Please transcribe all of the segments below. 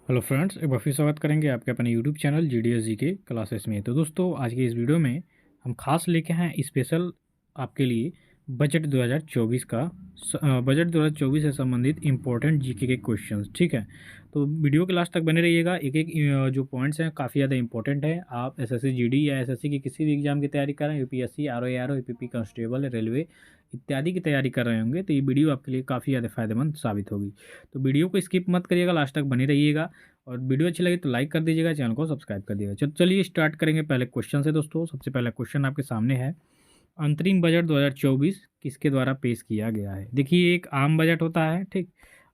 Hello friends, एक बार फिर स्वागत करेंगे आपके अपने यूट्यूब चैनल जीडीएस जी के क्लासेस में। तो दोस्तों, आज की इस वीडियो में हम खास लेके हैं स्पेशल आपके लिए बजट 2024 का बजट 2024 से संबंधित इंपॉर्टेंट जीके के क्वेश्चंस। ठीक है, तो वीडियो के लास्ट तक बने रहिएगा। एक एक जो पॉइंट्स हैं काफ़ी ज़्यादा इंपॉर्टेंट है। आप एसएससी जीडी या एसएससी की किसी भी एग्जाम की तैयारी कर रहे हैं, UPSC, RO, APP constable, railway इत्यादि की तैयारी कर रहे होंगे, तो ये वीडियो आपके लिए काफ़ी ज़्यादा फायदेमंद साबित होगी। तो वीडियो को स्किप मत करिएगा, लास्ट तक बने रहिएगा। और वीडियो अच्छी लगी तो लाइक कर दीजिएगा, चैनल को सब्सक्राइब कर दीजिएगा। चलिए स्टार्ट करेंगे पहले क्वेश्चन से। दोस्तों, सबसे पहला क्वेश्चन आपके सामने है, अंतरिम बजट 2024 किसके द्वारा पेश किया गया है। देखिए, एक आम बजट होता है, ठीक,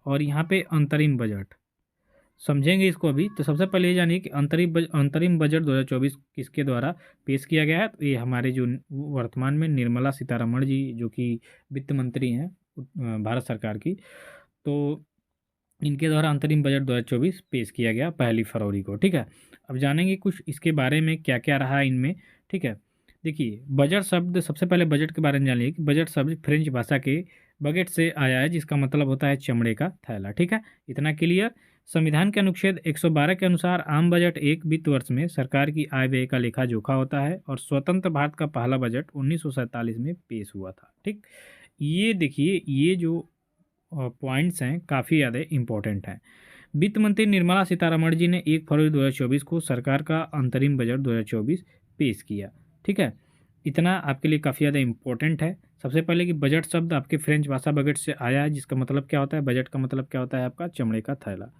और यहाँ पे अंतरिम बजट समझेंगे इसको अभी। तो सबसे पहले ये जानिए कि अंतरिम बजट 2024 किसके द्वारा पेश किया गया है। तो ये हमारे जो वर्तमान में निर्मला सीतारमण जी, जो कि वित्त मंत्री हैं भारत सरकार की, तो इनके द्वारा अंतरिम बजट 2024 पेश किया गया 1 फरवरी को। ठीक है, अब जानेंगे कुछ इसके बारे में, क्या क्या रहा इनमें। ठीक है, देखिए, बजट शब्द, सबसे पहले बजट के बारे में जान लीजिए कि बजट शब्द फ्रेंच भाषा के बगेट से आया है, जिसका मतलब होता है चमड़े का थैला। ठीक है, इतना क्लियर। संविधान के अनुच्छेद 112 के अनुसार आम बजट एक वित्त वर्ष में सरकार की आय व्यय का लेखा जोखा होता है और स्वतंत्र भारत का पहला बजट 1947 में पेश हुआ था। ठीक, ये देखिए, ये जो पॉइंट्स हैं काफ़ी ज़्यादा इंपॉर्टेंट हैं। वित्त मंत्री निर्मला सीतारमण जी ने 1 फरवरी 2024 को सरकार का अंतरिम बजट 2024 पेश किया। ठीक है, इतना आपके लिए काफ़ी ज़्यादा इंपॉर्टेंट है। सबसे पहले कि बजट शब्द आपके फ्रेंच भाषा बजट से आया है, जिसका मतलब क्या होता है, बजट का मतलब क्या होता है आपका चमड़े का थैला।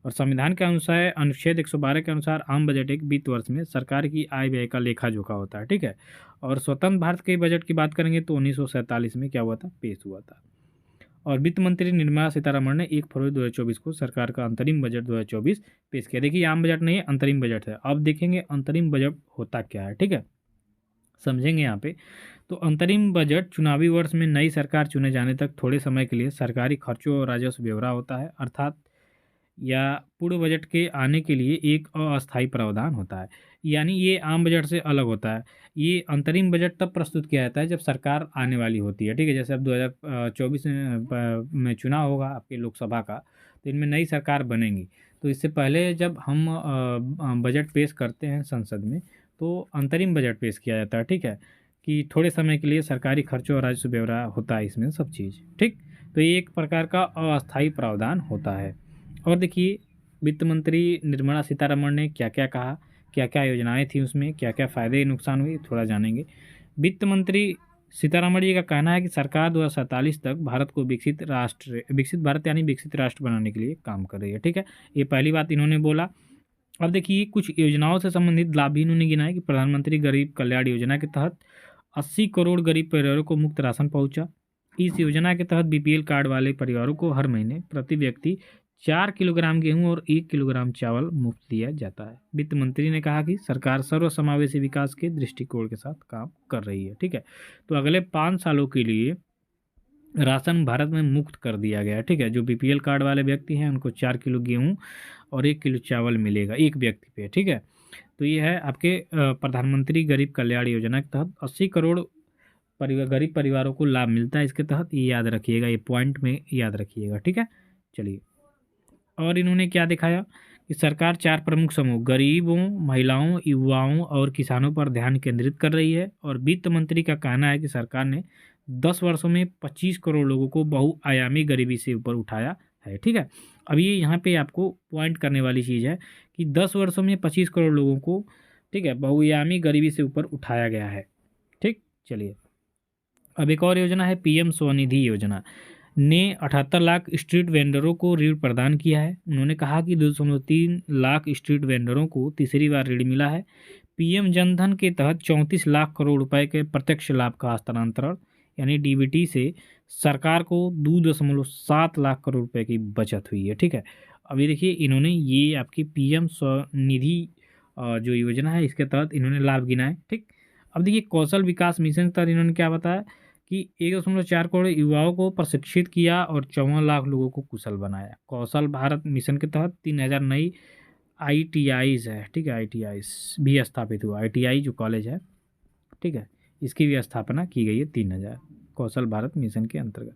और संविधान के अनुसार अनुच्छेद 112 के अनुसार आम बजट एक वित्त वर्ष में सरकार की आय व्यय का लेखा जोखा होता है। ठीक है, और स्वतंत्र भारत के बजट की बात करेंगे तो 1947 में क्या हुआ था, पेश हुआ था। और वित्त मंत्री निर्मला सीतारमण ने 1 फरवरी 2024 को सरकार का अंतरिम बजट 2024 पेश किया। देखिए, आम बजट नहीं है, अंतरिम बजट है। अब देखेंगे अंतरिम बजट होता क्या है। ठीक है, समझेंगे यहाँ पे। तो अंतरिम बजट चुनावी वर्ष में नई सरकार चुने जाने तक थोड़े समय के लिए सरकारी खर्चों और राजस्व ब्यौरा होता है, अर्थात या पूर्व बजट के आने के लिए एक अस्थायी प्रावधान होता है। यानी ये आम बजट से अलग होता है। ये अंतरिम बजट तब प्रस्तुत किया जाता है जब सरकार आने वाली होती है। ठीक है, जैसे अब 2024 में चुनाव होगा आपके लोकसभा का, तो इनमें नई सरकार बनेगी। तो इससे पहले जब हम बजट पेश करते हैं संसद में, तो अंतरिम बजट पेश किया जाता है। ठीक है, कि थोड़े समय के लिए सरकारी खर्चों और राजस्व ब्यौरा होता है इसमें सब चीज़। ठीक, तो ये एक प्रकार का अस्थायी प्रावधान होता है। और देखिए, वित्त मंत्री निर्मला सीतारमण ने क्या क्या कहा, क्या क्या योजनाएं थी उसमें, क्या क्या फ़ायदे नुकसान हुए, थोड़ा जानेंगे। वित्त मंत्री सीतारमण जी का कहना है कि सरकार 2047 तक भारत को विकसित भारत यानी विकसित राष्ट्र बनाने के लिए काम कर रही है। ठीक है, ये पहली बात इन्होंने बोला। अब देखिए, कुछ योजनाओं से संबंधित लाभ भी इन्होंने गिनाए कि प्रधानमंत्री गरीब कल्याण योजना के तहत 80 करोड़ गरीब परिवारों को मुफ्त राशन पहुंचा। इस योजना के तहत बीपीएल कार्ड वाले परिवारों को हर महीने प्रति व्यक्ति 4 किलोग्राम गेहूं और 1 किलोग्राम चावल मुफ्त दिया जाता है। वित्त मंत्री ने कहा कि सरकार सर्वसमावेशी विकास के दृष्टिकोण के साथ काम कर रही है। ठीक है, तो अगले 5 सालों के लिए राशन भारत में मुफ्त कर दिया गया है। ठीक है, जो बीपीएल कार्ड वाले व्यक्ति हैं उनको 4 किलो गेहूँ और 1 किलो चावल मिलेगा एक व्यक्ति पे। ठीक है, तो ये है आपके प्रधानमंत्री गरीब कल्याण योजना के तहत 80 करोड़ गरीब परिवारों को लाभ मिलता है इसके तहत। ये याद रखिएगा, ये पॉइंट में याद रखिएगा। ठीक है, चलिए। और इन्होंने क्या दिखाया कि सरकार 4 प्रमुख समूह गरीबों, महिलाओं, युवाओं और किसानों पर ध्यान केंद्रित कर रही है। और वित्त मंत्री का कहना है कि सरकार ने 10 वर्षों में 25 करोड़ लोगों को बहुआयामी गरीबी से ऊपर उठाया है। ठीक है, अब ये यहाँ पे आपको पॉइंट करने वाली चीज़ है कि 10 वर्षों में 25 करोड़ लोगों को, ठीक है, बहुआयामी गरीबी से ऊपर उठाया गया है। ठीक, चलिए। अब एक और योजना है पीएम स्वनिधि योजना ने 78 लाख स्ट्रीट वेंडरों को ऋण प्रदान किया है। उन्होंने कहा कि 2.3 लाख स्ट्रीट वेंडरों को तीसरी बार ऋण मिला है। पीएम जनधन के तहत 34 लाख करोड़ रुपए के प्रत्यक्ष लाभ का हस्तांतरण यानी डीबीटी से सरकार को 2.7 लाख करोड़ रुपए की बचत हुई है। ठीक है, अभी देखिए, इन्होंने ये आपकी पीएम स्वनिधि जो योजना है इसके तहत इन्होंने लाभ गिनाए। ठीक, अब देखिए, कौशल विकास मिशन के तहत इन्होंने क्या बताया कि 1.4 करोड़ युवाओं को प्रशिक्षित किया और 54 लाख लोगों को कुशल बनाया। कौशल भारत मिशन के तहत 3000 नई आईटीआईज है। ठीक है, आईटीआईज भी स्थापित हुआ। आईटीआई जो कॉलेज है, ठीक है, इसकी भी स्थापना की गई है 3000 कौशल भारत मिशन के अंतर्गत।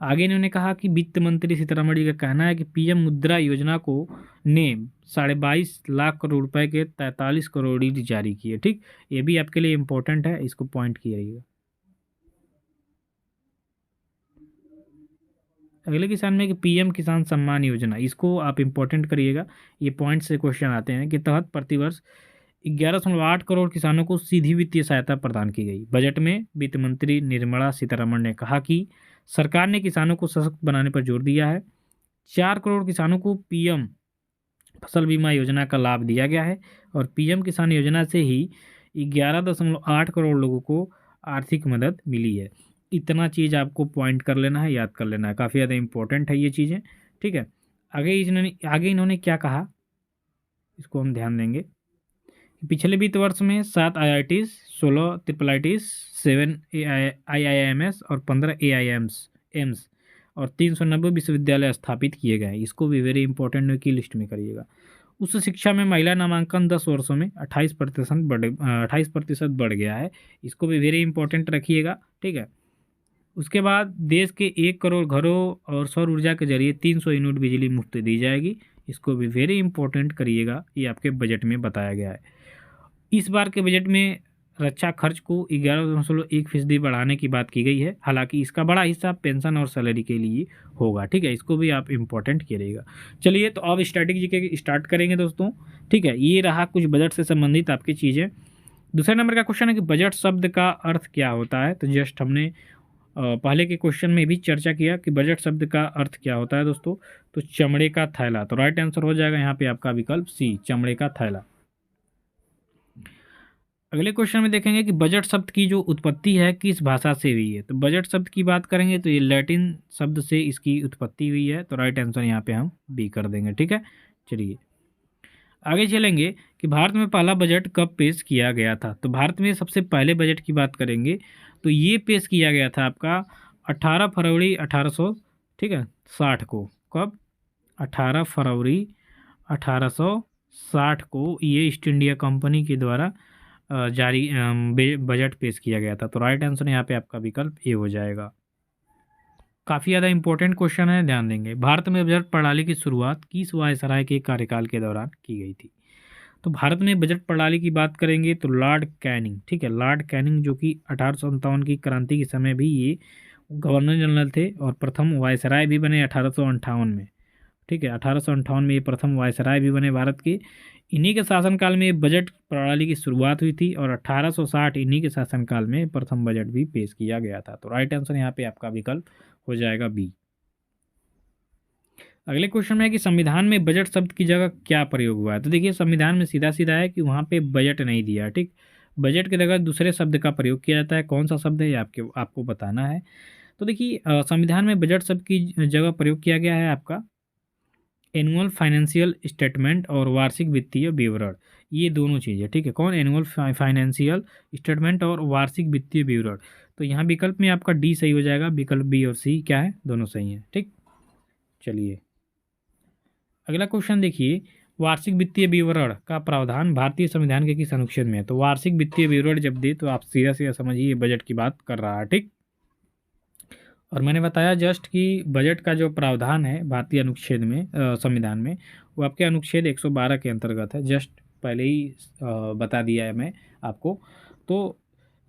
आगे इन्होंने कहा कि वित्त मंत्री सीतारमण जी का कहना है कि पीएम मुद्रा योजना को ने 22.5 लाख करोड़ रुपए के 43 करोड़ ऋण जारी किए। ठीक, ये भी आपके लिए इंपॉर्टेंट है, इसको पॉइंट किया। अगले किसान में कि पीएम किसान सम्मान योजना, इसको आप इंपॉर्टेंट करिएगा, ये पॉइंट से क्वेश्चन आते हैं कि तहत प्रतिवर्ष 11.8 करोड़ किसानों को सीधी वित्तीय सहायता प्रदान की गई। बजट में वित्त मंत्री निर्मला सीतारमण ने कहा कि सरकार ने किसानों को सशक्त बनाने पर जोर दिया है। 4 करोड़ किसानों को पीएम फसल बीमा योजना का लाभ दिया गया है और पीएम किसान योजना से ही 11.8 करोड़ लोगों को आर्थिक मदद मिली है। इतना चीज़ आपको पॉइंट कर लेना है, याद कर लेना है, काफ़ी ज़्यादा इंपॉर्टेंट है ये चीज़ें। ठीक है, आगे इन्होंने क्या कहा, इसको हम ध्यान देंगे। पिछले वित्त वर्ष में 7 IITs, 16 IIITs, 7 IIMs और 15 AIMs और 390 विश्वविद्यालय स्थापित किए गए हैं। इसको भी वेरी इंपॉर्टेंट की लिस्ट में करिएगा। उच्च शिक्षा में महिला नामांकन 10 वर्षों में 28% बढ़ गया है। इसको भी वेरी इंपॉर्टेंट रखिएगा। ठीक है, उसके बाद देश के 1 करोड़ घरों और सौर ऊर्जा के जरिए 300 यूनिट बिजली मुफ्त दी जाएगी। इसको भी वेरी इंपॉर्टेंट करिएगा, ये आपके बजट में बताया गया है। इस बार के बजट में रक्षा खर्च को 11.1% बढ़ाने की बात की गई है। हालांकि इसका बड़ा हिस्सा पेंशन और सैलरी के लिए होगा। ठीक है, इसको भी आप इम्पोर्टेंट करिएगा। चलिए, तो अब स्ट्रैटेजी के स्टार्ट करेंगे दोस्तों। ठीक है, ये रहा कुछ बजट से संबंधित आपकी चीज़ें। दूसरे नंबर का क्वेश्चन है कि बजट शब्द का अर्थ क्या होता है। तो जस्ट हमने पहले के क्वेश्चन में भी चर्चा किया कि बजट शब्द का अर्थ क्या होता है दोस्तों। तो चमड़े का थैला, तो राइट आंसर हो जाएगा यहाँ पे आपका विकल्प सी, चमड़े का थैला। अगले क्वेश्चन में देखेंगे कि बजट शब्द की जो उत्पत्ति है किस भाषा से हुई है। तो बजट शब्द की बात करेंगे तो ये लैटिन शब्द से इसकी उत्पत्ति हुई है। तो राइट आंसर यहाँ पे हम बी कर देंगे। ठीक है, चलिए आगे चलेंगे कि भारत में पहला बजट कब पेश किया गया था। तो भारत में सबसे पहले बजट की बात करेंगे तो ये पेश किया गया था आपका 18 फरवरी 1800, ठीक है, 60 को। कब? 18 फरवरी 1860 को ये ईस्ट इंडिया कंपनी के द्वारा जारी बजट पेश किया गया था। तो राइट आंसर यहाँ पे आपका विकल्प ए हो जाएगा। काफ़ी ज़्यादा इंपॉर्टेंट क्वेश्चन है, ध्यान देंगे। भारत में बजट प्रणाली की शुरुआत किस वायसराय के कार्यकाल के दौरान की गई थी। तो भारत में बजट प्रणाली की बात करेंगे तो लॉर्ड कैनिंग, ठीक है, लॉर्ड कैनिंग जो कि 1857 की क्रांति के समय भी ये गवर्नर जनरल थे और प्रथम वायसराय भी बने 1858 में। ठीक है, 1858 में ये प्रथम वायसराय भी बने भारत के। इन्हीं के शासनकाल में बजट प्रणाली की शुरुआत हुई थी और 1860 इन्हीं के शासनकाल में प्रथम बजट भी पेश किया गया था। तो राइट आंसर यहाँ पे आपका विकल्प हो जाएगा बी। अगले क्वेश्चन में है कि संविधान में बजट शब्द की जगह क्या प्रयोग हुआ है। तो देखिए, संविधान में सीधा सीधा है कि वहाँ पे बजट नहीं दिया। ठीक, बजट की जगह दूसरे शब्द का प्रयोग किया जाता है। कौन सा शब्द है ये आपको बताना है। तो देखिए, संविधान में बजट शब्द की जगह प्रयोग किया गया है आपका एनुअल फाइनेंशियल स्टेटमेंट और वार्षिक वित्तीय विवरण, ये दोनों चीज़ें। ठीक है, कौन? एनुअल फाइनेंशियल स्टेटमेंट और वार्षिक वित्तीय विवरण। तो यहाँ विकल्प में आपका डी सही हो जाएगा, विकल्प बी और सी क्या है, दोनों सही हैं। ठीक, चलिए अगला क्वेश्चन देखिए, वार्षिक वित्तीय विवरण का प्रावधान भारतीय संविधान के किस अनुच्छेद में है। तो वार्षिक वित्तीय विवरण जब दे तो आप सीधा सीधा समझिए बजट की बात कर रहा है। ठीक, और मैंने बताया जस्ट कि बजट का जो प्रावधान है भारतीय अनुच्छेद में संविधान में, वो आपके अनुच्छेद 112 के अंतर्गत है। जस्ट पहले ही बता दिया है मैं आपको। तो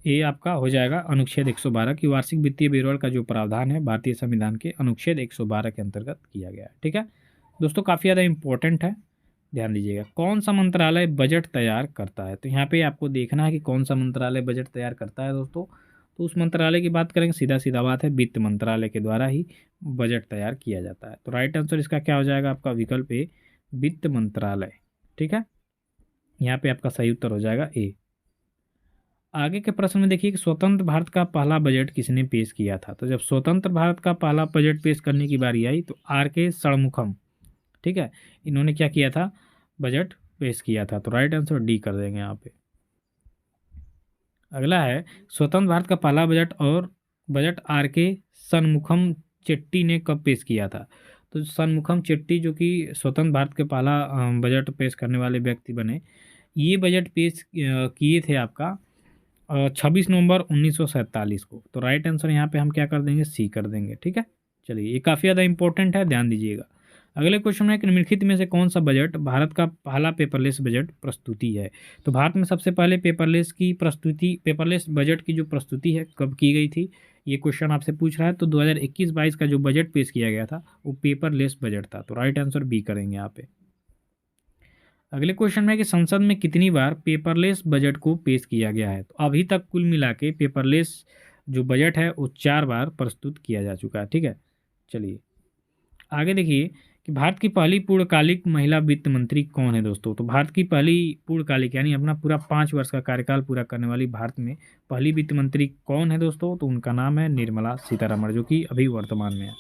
ये आपका हो जाएगा अनुच्छेद 112 की वार्षिक वित्तीय विवरण का जो प्रावधान है भारतीय संविधान के अनुच्छेद 112 के अंतर्गत किया गया है। ठीक है दोस्तों, काफ़ी ज़्यादा इंपॉर्टेंट है, ध्यान दीजिएगा। कौन सा मंत्रालय बजट तैयार करता है। तो यहाँ पे आपको देखना है कि कौन सा मंत्रालय बजट तैयार करता है दोस्तों। तो उस मंत्रालय की बात करेंगे, सीधा सीधा बात है, वित्त मंत्रालय के द्वारा ही बजट तैयार किया जाता है। तो राइट आंसर इसका क्या हो जाएगा, आपका विकल्प ए, वित्त मंत्रालय। ठीक है, यहाँ पे आपका सही उत्तर हो जाएगा ए। आगे के प्रश्न में देखिए कि स्वतंत्र भारत का पहला बजट किसने पेश किया था। तो जब स्वतंत्र भारत का पहला बजट पेश करने की बारी आई तो R.K. षणमुखम, ठीक है, इन्होंने क्या किया था, बजट पेश किया था। तो राइट आंसर डी कर देंगे यहाँ पे। अगला है स्वतंत्र भारत का पहला बजट R.K. षणमुखम चेट्टी ने कब पेश किया था। तो षणमुखम चेट्टी जो कि स्वतंत्र भारत के पहला बजट पेश करने वाले व्यक्ति बने, ये बजट पेश किए थे आपका 26 नवंबर 1947 को। तो राइट आंसर यहाँ पे हम क्या कर देंगे, सी कर देंगे। ठीक है, चलिए, ये काफ़ी ज़्यादा इंपॉर्टेंट है, ध्यान दीजिएगा। अगले क्वेश्चन में निम्नलिखित में से कौन सा बजट भारत का पहला पेपरलेस बजट प्रस्तुति है? तो भारत में सबसे पहले पेपरलेस बजट की जो प्रस्तुति है कब की गई थी, ये क्वेश्चन आपसे पूछ रहा है। तो 2021-22 का जो बजट पेश किया गया था वो पेपरलेस बजट था, तो राइट आंसर बी करेंगे यहाँ पे। अगले क्वेश्चन में कि संसद में कितनी बार पेपरलेस बजट को पेश किया गया है? तो अभी तक कुल मिला के पेपरलेस जो बजट है वो 4 बार प्रस्तुत किया जा चुका है। ठीक है, चलिए आगे देखिए कि भारत की पहली पूर्णकालिक महिला वित्त मंत्री कौन है दोस्तों? तो भारत की पहली पूर्णकालिक यानी अपना पूरा 5 वर्ष का कार्यकाल पूरा करने वाली भारत में पहली वित्त मंत्री कौन है दोस्तों? तो उनका नाम है निर्मला सीतारमण, जो कि अभी वर्तमान में है।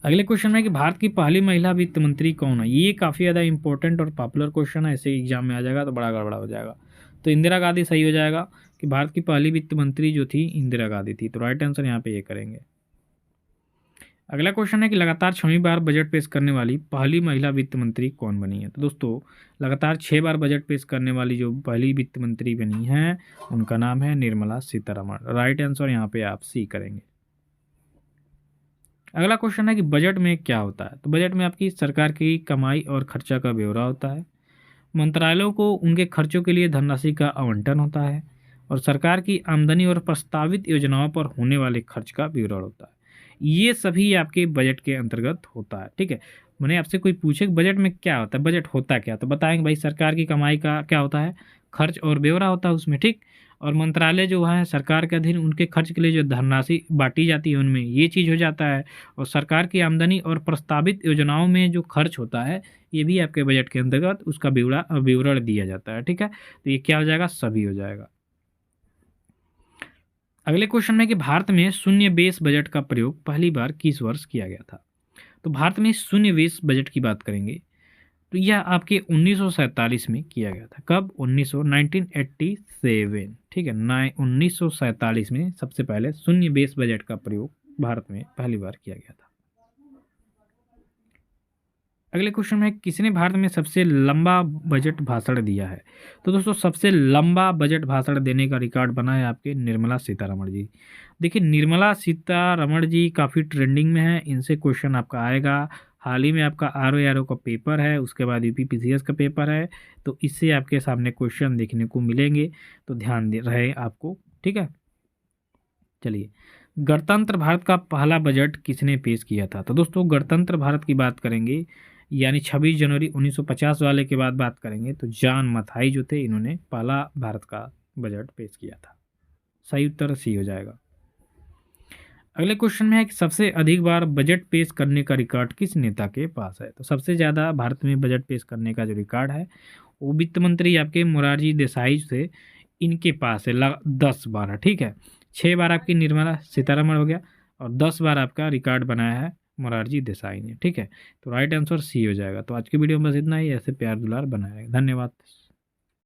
अगले क्वेश्चन में कि भारत की पहली महिला वित्त मंत्री कौन है? ये काफ़ी ज़्यादा इंपॉर्टेंट और पॉपुलर क्वेश्चन है, ऐसे एग्जाम में आ जाएगा तो बड़ा गड़बड़ा हो जाएगा। तो इंदिरा गांधी सही हो जाएगा कि भारत की पहली वित्त मंत्री जो थी इंदिरा गांधी थी, तो राइट आंसर यहाँ पे ये करेंगे। अगला क्वेश्चन है कि लगातार 6वीं बार बजट पेश करने वाली पहली महिला वित्त मंत्री कौन बनी है? तो दोस्तों लगातार 6 बार बजट पेश करने वाली जो पहली वित्त मंत्री बनी है उनका नाम है निर्मला सीतारमण। राइट आंसर यहाँ पे आप सी करेंगे। अगला क्वेश्चन है कि बजट में क्या होता है? तो बजट में आपकी सरकार की कमाई और खर्चा का ब्यौरा होता है, मंत्रालयों को उनके खर्चों के लिए धनराशि का आवंटन होता है और सरकार की आमदनी और प्रस्तावित योजनाओं पर होने वाले खर्च का विवरण होता है। ये सभी आपके बजट के अंतर्गत होता है। ठीक है, मैंने आपसे कोई पूछे कि बजट में क्या होता है, बजट होता क्या, तो बताएंगे भाई सरकार की कमाई का क्या होता है, खर्च और ब्यौरा होता है उसमें। ठीक, और मंत्रालय जो है सरकार के अधीन उनके खर्च के लिए जो धनराशि बांटी जाती है उनमें ये चीज़ हो जाता है, और सरकार की आमदनी और प्रस्तावित योजनाओं में जो खर्च होता है ये भी आपके बजट के अंतर्गत उसका विवरण दिया जाता है। ठीक है, तो ये क्या हो जाएगा, सभी हो जाएगा। अगले क्वेश्चन में कि भारत में शून्य बेस बजट का प्रयोग पहली बार किस वर्ष किया गया था? तो भारत में शून्य बेस बजट की बात करेंगे तो यह आपके 1947 में किया गया था। कब? 1987। ठीक है, 1947 में सबसे पहले शून्य बेस बजट का प्रयोग भारत में पहली बार किया गया था। अगले क्वेश्चन में किसने भारत में सबसे लंबा बजट भाषण दिया है? तो दोस्तों सबसे लंबा बजट भाषण देने का रिकॉर्ड बना है आपके निर्मला सीतारमण जी। देखिए निर्मला सीतारमण जी काफ़ी ट्रेंडिंग में है, इनसे क्वेश्चन आपका आएगा। हाल ही में आपका आर का पेपर है, उसके बाद यूपीपीसीएस का पेपर है, तो इससे आपके सामने क्वेश्चन देखने को मिलेंगे, तो ध्यान दे रहे आपको। ठीक है, चलिए गणतंत्र भारत का पहला बजट किसने पेश किया था? तो दोस्तों गणतंत्र भारत की बात करेंगे यानी 26 जनवरी 1950 वाले के बाद बात करेंगे तो जॉन मथाई जो थे इन्होंने पहला भारत का बजट पेश किया था। सही उत्तर सी हो जाएगा। अगले क्वेश्चन में है कि सबसे अधिक बार बजट पेश करने का रिकॉर्ड किस नेता के पास है? तो सबसे ज़्यादा भारत में बजट पेश करने का जो रिकॉर्ड है वो वित्त मंत्री आपके मोरारजी देसाई से इनके पास है 10 बार। ठीक है, 6 बार आपकी निर्मला सीतारमण हो गया और 10 बार आपका रिकॉर्ड बनाया है मोरारजी देसाई ने। ठीक है, तो राइट आंसर सी हो जाएगा। तो आज की वीडियो में बस इतना ही, ऐसे प्यार दुलार बनाए रखें। धन्यवाद।